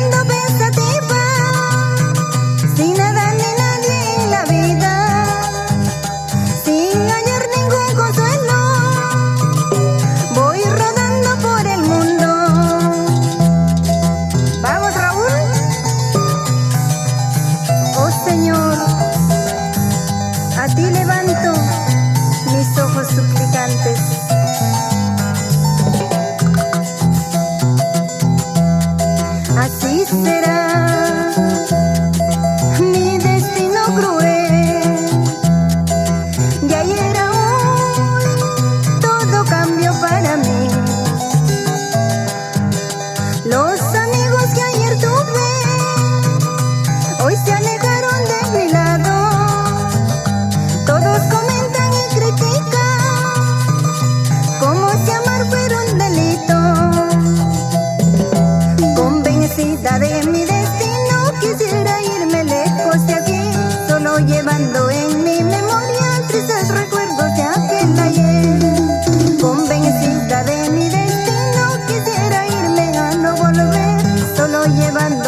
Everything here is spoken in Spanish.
ando pensativa, sin nada ni nadie en la vida, sin hallar ningún consuelo, voy rodando por el mundo. Vamos, Raúl. Oh Señor, a ti levanto mis ojos suplicantes. Así será mi destino cruel. De ayer a hoy todo cambió para mí. Los amigos que ayer tuve hoy se alejaron de mi lado. Todos comentan y critican como si amar fuera un delito. Convencida de mi destino, quisiera irme lejos de aquí, solo llevando en mi memoria tristes recuerdos de aquel ayer. Convencida de mi destino, quisiera irme a no volver, solo llevando